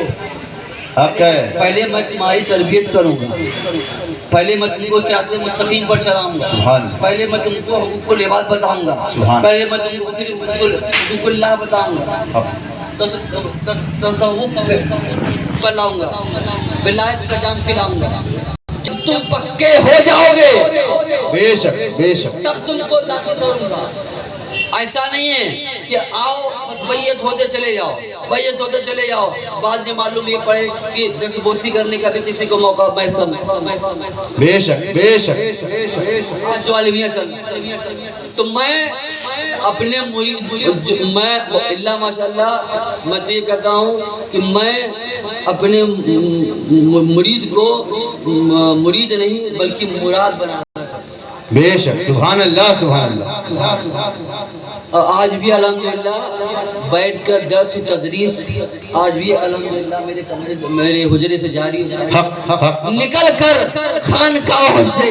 S3: حق ہے
S1: پہلے میں تمہاری تربیت کروں گا. پہلے میں تم کو صراط مستقیم پر چلاؤں گا.
S3: سبحان اللہ
S1: پہلے میں تم کو حقوق العباد بتاؤں گا.
S3: سبحان
S1: پہلے میں تم کو حقوق اللہ بتاؤں گا. تصوف پر لاؤں گا. ولایت کا جام کھلاؤں گا. جب تم پکے ہو جاؤ گے
S3: بے شک بے شک
S1: تب تم کو داخل کروں گا. ایسا نہیں ہے کہ آؤ بیعت ہوتے چلے جاؤ، بیعت ہوتے چلے جاؤ، بعد میں معلوم یہ پڑے کہ دس بوسی کرنے کا بھی کسی کو موقع میسر.
S3: بے شک بے شک
S1: آج جو عالمیہ چل تو میں اپنے مرید میں اللہ ماشاءاللہ میں تو یہ کہتا ہوں کہ میں اپنے مرید کو مرید نہیں بلکہ مراد بنانا چاہتا ہوں.
S3: بے شک سبحان اللہ سبحان اللہ
S1: اور آج بھی الحمدللہ بیٹھ کر درس و تدریس آج بھی الحمدللہ میرے کمرے میرے حجرے سے جاری ہے.
S3: حق حق حق
S1: نکل کر خانقاہوں سے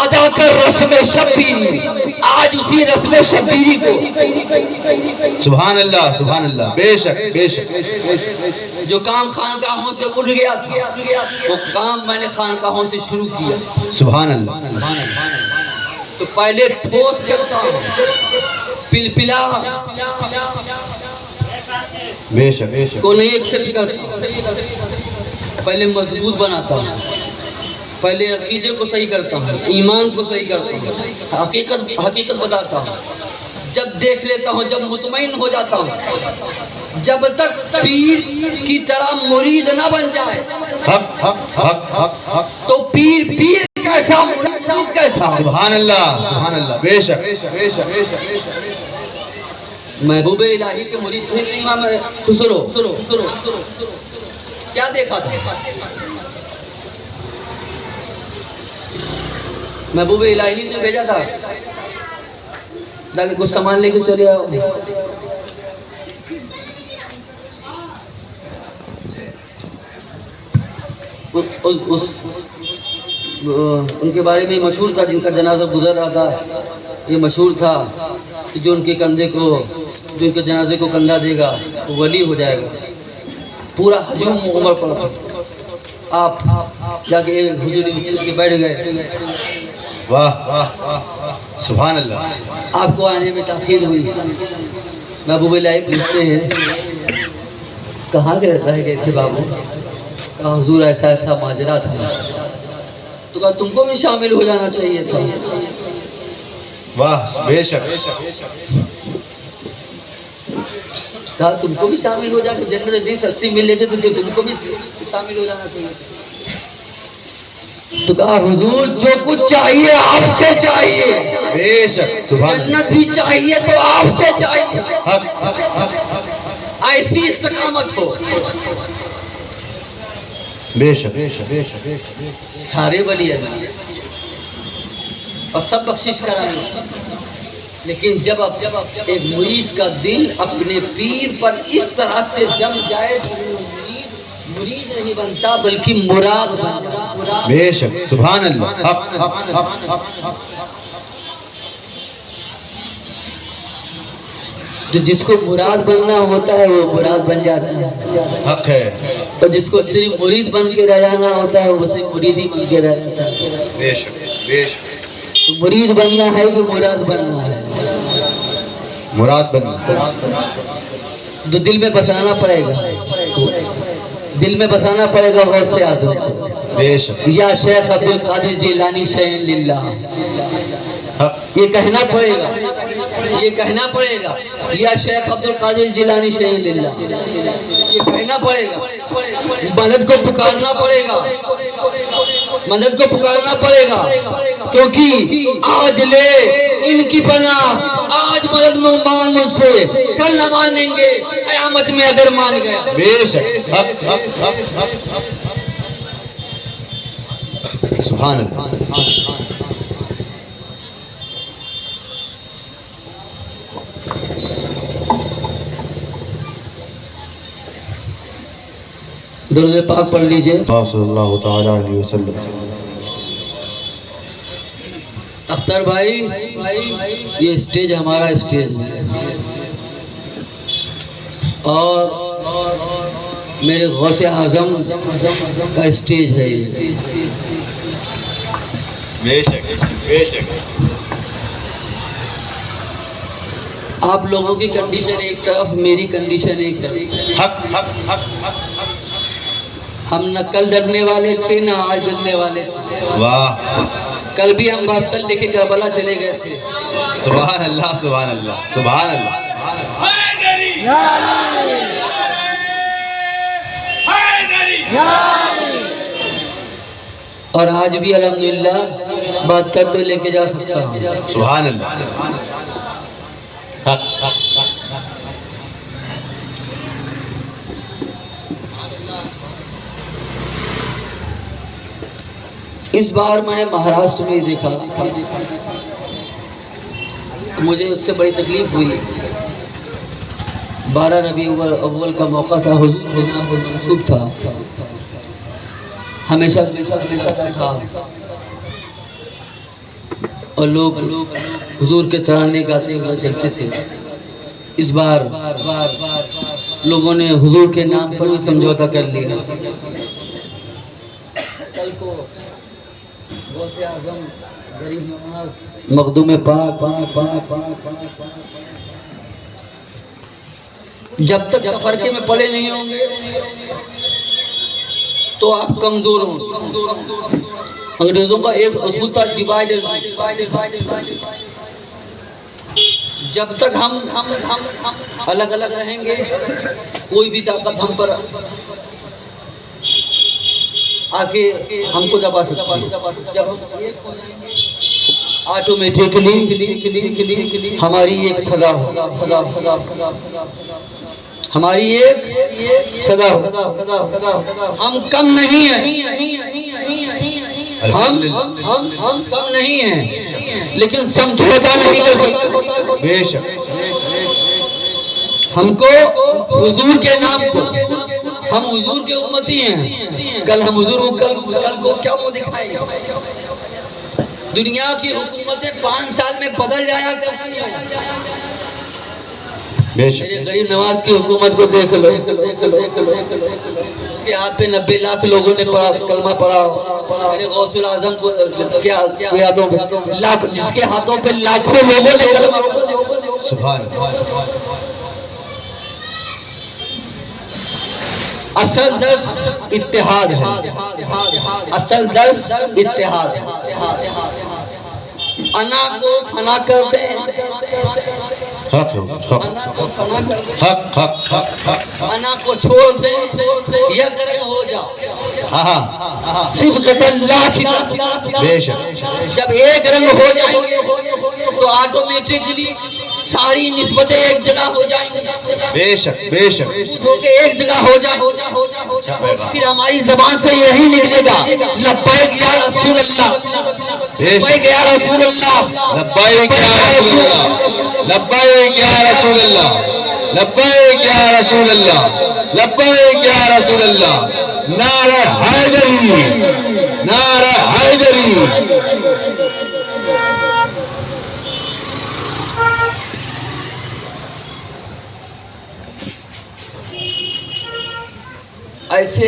S1: ادا کر رسم شبیری، آج اسی رسم شبیری کو
S3: سبحان اللہ سبحان اللہ بے شک بے شک
S1: جو کام خانقاہوں سے اٹھ گیا تھا وہ کام میں نے خانقاہوں سے شروع کیا.
S3: سبحان اللہ
S1: تو پہلے ٹھوس کرتا ہوں، پلپلا
S3: بے شک بے شک
S1: کو نہیں ایکسپٹ کرتا، پہلے مضبوط بناتا ہوں، پہلے عقیدے کو صحیح کرتا ہوں، ایمان کو صحیح کرتا ہوں، حقیقت بتاتا ہوں. جب دیکھ لیتا ہوں، جب مطمئن ہو جاتا ہوں، جب تک پیر کی طرح مرید نہ بن جائے
S3: حق حق حق حق حق
S1: تو پیر کیسا مرید کیسا.
S3: سبحان اللہ سبحان اللہ بے شک بے شک بے شک
S1: محبوب الہی کے مرید تھے کہ امام خسرو کیا دیکھا تھا؟ محبوب الہی نے بھیجا تھا تاکہ کچھ سامان لے کے چلے آؤ. ان کے بارے میں مشہور تھا جن کا جنازہ گزر رہا تھا. یہ مشہور تھا کہ جو ان کے کندھے کو جو ان کے جنازے کو کندھا دے گا وہ ولی ہو جائے گا. پورا ہجوم عمر پڑا تھا. آپ جا کے حضوری میں چل کے بیٹھ گئے.
S3: واہ واہ واہ سبحان اللہ
S1: آپ کو آنے میں تاخیر ہوئی. محبوب الہی پوچھتے ہیں کہاں گئے تھے بابو؟ کہا حضور ایسا ایسا ماجرا تھا. تو کہا تم کو بھی شامل ہو جانا چاہیے تھا.
S3: واہ بے شک
S1: کہا تم کو بھی شامل ہو جانا، جنت 20-80 مل لیتے تو تم کو بھی شامل ہو جانا چاہیے. تو کہا حضور جو کچھ چاہیے آپ سے چاہیے،
S3: بے شک سبحان اللہ
S1: جنت بھی چاہیے تو آپ سے چاہیے.
S3: حق حق حق
S1: ایسی استقامت ہو.
S3: بے شک بے شک بے شک
S1: سارے ولی اللہ اور سب بخشش کرائیں، لیکن جب ایک مرید کا دل اپنے پیر پر اس طرح سے جم جائے تو مرید نہیں بنتا بلکہ مراد بنتا.
S3: بے شک سبحان اللہ حق حق حق حق
S1: جو جس کو مراد بننا ہوتا ہے وہ مراد بن جاتا ہے،
S3: حق ہے
S1: اور جس کو صرف مرید بن کے رہ جانا ہوتا ہے وہ صرف مرید ہی بن کے رہ جاتا ہے.
S3: بے شک بے شک
S1: تو مرید بننا ہے کہ مراد بننا ہے؟
S3: مراد بننا
S1: تو دل میں بسانا پڑے گا، دل میں بسانا پڑے گا غوث اعظم
S3: بے شک
S1: یا شیخ عبدالقادر جیلانی شیئن للہ.
S3: حق
S1: یہ کہنا پڑے گا، یہ کہنا پڑے گا یا شیخ عبدالقادر جیلانی شیئن للہ. یہ کہنا پڑے گا، مدد کو پکارنا پڑے گا، مدد کو پکارنا پڑے گا. کیونکہ آج لے ان کی پناہ، آج مدد مانگ مجھ سے، کل نہ مانیں گے قیامت میں اگر مان گیا.
S3: بے شک حق حق حق حق سبحان اللہ.
S1: درود پاک پڑھ لیجئے.
S3: صلی اللہ تعالی علیہ وسلم.
S1: اختر بھائی یہ اسٹیج ہمارا اسٹیج ہے اور میرے غوث اعظم کا اسٹیج ہے یہ.
S3: بے شک بے شک.
S1: آپ لوگوں کی کنڈیشن ایک طرف، میری کنڈیشن ایک طرف.
S3: حق حق حق حق.
S1: ہم نہ کل ڈرنے والے تھے نہ آج ڈرنے والے تھے.
S3: واہ.
S1: کل بھی ہم بہتر لے کے کربلا چلے گئے تھے.
S3: سبحان اللہ سبحان اللہ سبحان اللہ.
S1: اور آج بھی الحمدللہ بہتر تو لے کے جا سکتا ہوں.
S3: سبحان اللہ. حق حق حق.
S1: اس بار میں نے مہاراشٹر میں دیکھا، مجھے اس سے بڑی تکلیف ہوئی. 12 ربیع الاول کا موقع تھا، حضور بھیجنا منسوب تھا. ہمیشہ تھا اور لوگ حضور کے ترانے گاتے ہوئے چلتے تھے. اس بار لوگوں نے حضور کے نام پر بھی سمجھوتا کر لیا. کل کو غوث اعظم غریب نواز مخدوم پاک جب تک فرقے میں پڑے نہیں ہوں گے تو آپ کمزور ہوں. انگریزوں کا ایک اصول تھا ڈیوائڈ. جب تک ہم الگ الگ رہیں گے کوئی بھی طاقت ہم پر آ کے ہم کو دبا سکتا ہے. جب ہم ایک ہو جائیں گے آٹومیٹکلی ہماری ایک صدا ہوگا. ہماری ایک صدا ہوگا. ہم کم نہیں ہیں، ہم کم نہیں ہیں لیکن سمجھوتا نہیں کر سکتے.
S3: بے شک.
S1: ہم کو حضور کے نام کو، ہم حضور کے امتی ہیں. کل ہم حضور کل کو کیا منہ دکھائیں گے؟ دنیا کی حکومتیں 5 سال میں بدل جایا کرتی ہیں.
S3: بے شک.
S1: میرے غریب نواز کی حکومت کو دیکھ لو، اس کے ہاتھ پہ 90 لاکھ لوگوں نے کلمہ پڑھا. میرے غوث اعظم کو کیا ہاتھوں پہ لاکھ، جس کے ہاتھوں پہ لاکھوں لوگوں نے کلمہ پڑھا.
S3: سبحان اللہ.
S1: اصل درس اتحاد ہے. اصل درس اتحاد ہے. انا کو فنا کر دیں،
S3: حق حق حق حق.
S1: انا کو چھوڑ دیں، یک رنگ ہو جاؤ. صبغۃ اللہ کی طرف.
S3: بے شک.
S1: جب ایک رنگ ہو جائیں گے تو آٹومیٹکلی ساری نسبتیں ایک جگہ ہو جائیں گی.
S3: بے شک بے شک.
S1: ایک جگہ ہو جائے پھر ہماری زبان سے یہی نکلے گا لبیک یا رسول اللہ، لبیک یا رسول اللہ،
S3: لبیک یا رسول اللہ، لبیک یا رسول اللہ، لبیک یا رسول اللہ، لبیک یا رسول اللہ. نعرہ حیدری، نعرہ حیدری.
S1: ایسے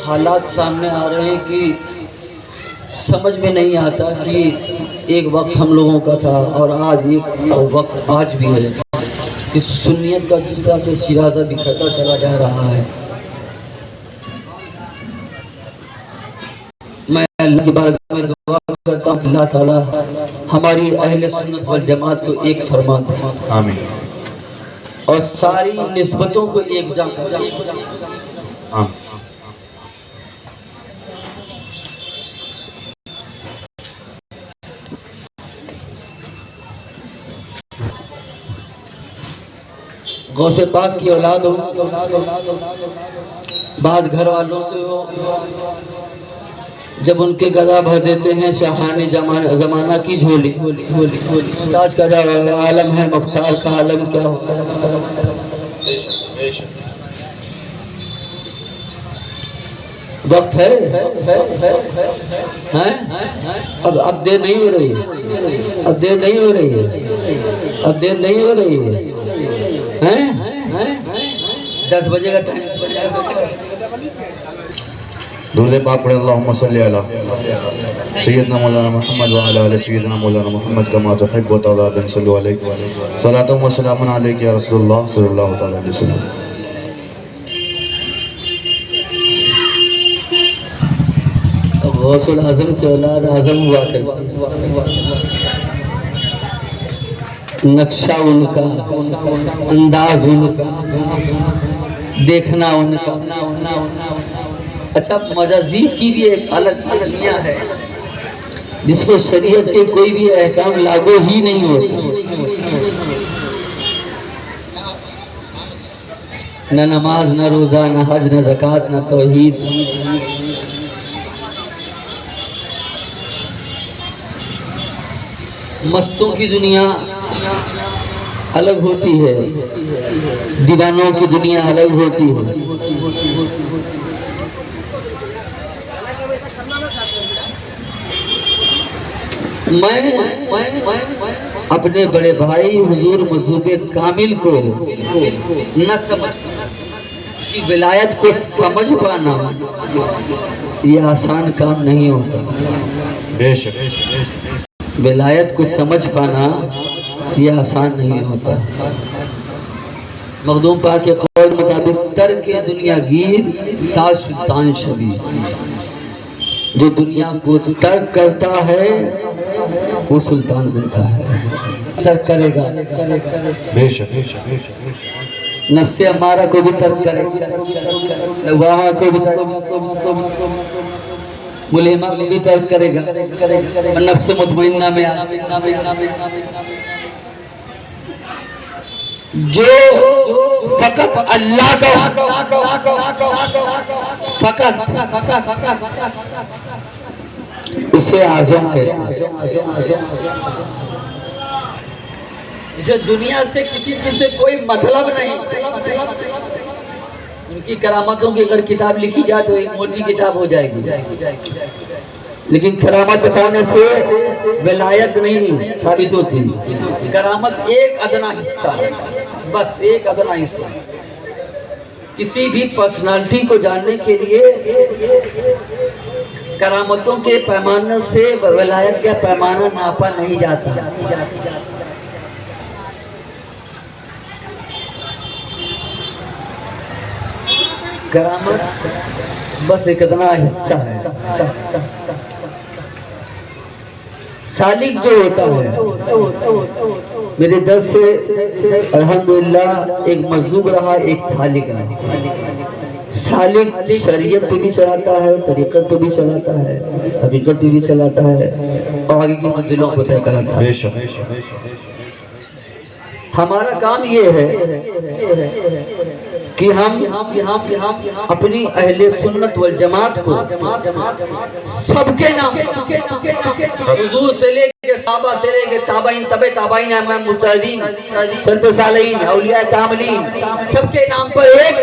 S1: حالات سامنے آ رہے ہیں کہ سمجھ میں نہیں آتا کہ ایک وقت ہم لوگوں کا تھا اور آج ایک وقت آج بھی ہے. اس سنیت کا جس طرح سے شیرازہ بکھرتا چلا جا رہا ہے. میں اللہ کی بارگاہ میں دعا کرتا ہوں اللہ تعالیٰ ہماری اہل سنت والجماعت کو ایک فرما دے.
S3: آمین.
S1: اور ساری نسبتوں کو ایک جان کر دے.
S3: آمین.
S1: غوث پاک کی اولاد ہو، بعد گھر والوں سے ہو، جب ان کے گدا بھر دیتے ہیں شاہان زمانہ کی جھولی، تاج کا جو عالم ہے مختار کا عالم کیا ہوتا ہے؟ وقت ہے اب دیر نہیں ہو رہی ہے، اب دیر نہیں ہو رہی ہے، اب دیر نہیں ہو رہی ہے، 10 بجے کا ٹائم۔
S3: درود پاک پڑھیں اللہم صلی علی سیدنا مولانا محمد وعلی آل سیدنا مولانا محمد کما تحب و ترضی بن صلو علیہ صلاۃ و سلام علیک یا رسول اللہ صلی اللہ تعالی علیہ وسلم۔
S1: غوث العظم کی اولاد اعظم ہوا کرتی، نقشہ ان کا، انداز ان کا، دیکھنا ان کا۔ اچھا، مجازیب کی بھی ایک الگ دنیا ہے جس پر شریعت کے کوئی بھی احکام لاگو ہی نہیں ہوتے، نہ نماز، نہ روزہ، نہ حج، نہ زکوٰۃ، نہ توحید۔ مستوں کی دنیا الگ ہوتی ہے، دیوانوں کی دنیا الگ ہوتی ہے۔ میں اپنے بڑے بھائی حضور مظہوب کامل کو نہ سمجھ کی ولایت کو سمجھ پانا یہ آسان کام نہیں ہوتا،
S3: بے شک
S1: ولایت کو سمجھ پانا یہ آسان نہیں ہوتا۔ مخدوم پاک کے قول مطابق ترک دنیا گیر تاج سلطان شبیر، جو دنیا کو ترک کرتا ہے وہ سلطان بنتا ہے، ترک کرے گا،
S3: بے شک
S1: نفس امارہ کو بھی ترک کرے گا، لواحہ کو بھی ملہمہ کو بھی ترک کرے گا، اور نفس مطمئنہ میں جو فقط اللہ کا فقط اسے اعظم ہے، جسے دنیا سے کسی چیز سے کوئی مطلب نہیں۔ ان کی کرامتوں کی اگر کتاب لکھی جائے تو ایک موٹی کتاب ہو جائے گی، لیکن کرامت بتانے سے ولایت نہیں ثابت ہوتی، کرامت ایک ادنا حصہ ہے، بس ایک ادنا حصہ۔ کسی بھی پرسنالٹی کو جاننے کے لیے کرامتوں کے پیمانے سے ولایت کا پیمانہ ناپا نہیں جاتا۔ کرامت بس ایک ادنا حصہ ہے۔ سالک جو ہوتا ہے، میرے درس سے الحمدللہ ایک مجذوب رہا، ایک سالک رہا۔ سالک شریعت پہ بھی چلاتا ہے، طریقت پہ بھی چلاتا ہے، حقیقت پہ بھی چلاتا ہے، اور آگے کی منزلوں کو طے کراتا ہے۔ ہمارا کام یہ ہے کہ ہم اپنی اہل سنت والجماعت کو سب کے نام حضور سے لے کے صحابہ سے لے کے تابعین، تبع تابعین، امام مجتہدین، سلف صالحین، اولیاء کاملین، سب کے نام پر ایک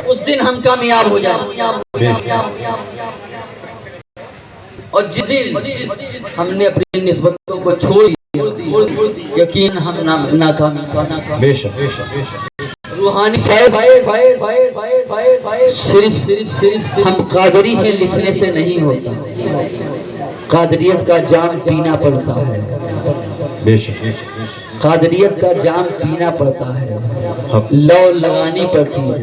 S1: اس دن ہم کامیاب ہو جائیں۔ اور جس دن ہم نے اپنی نسبتوں کو چھوڑ یقین ہم ناکامی
S3: بے شک
S1: روحانی صرف ہم قادری ہیں لکھنے سے نہیں ہوتا، قادریت کا جام پینا پڑتا ہے،
S3: بے شک
S1: قادریت کا جام پینا پڑتا ہے، لو لگانی پڑتی ہے،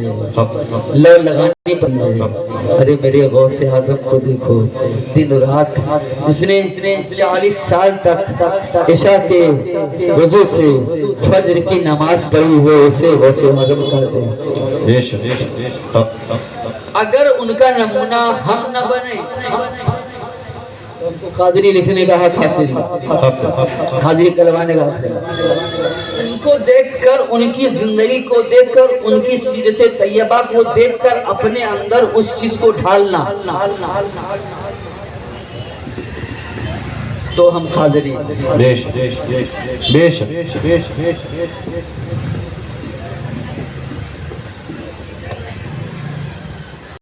S1: لو لگانی پڑتی ہے۔ ارے میرے غوث اعظم کو دیکھو، دن رات جس نے 40 سال تک عشاء کے وضو سے فجر کی نماز پڑھی ہوئے اسے غوث اعظم کہتے ہیں۔
S3: بے شک
S1: اگر ان کا نمونہ ہم نہ بنے قادری لکھنے کا حق حاصل، قادری کلوانے کا حق ہے۔ ان کو دیکھ کر، ان کی زندگی کو دیکھ کر، ان کی سیرت طیبہ کو دیکھ کر اپنے اندر اس چیز کو ڈھالنا، تو ہم حاضرین
S3: بے شک بے شک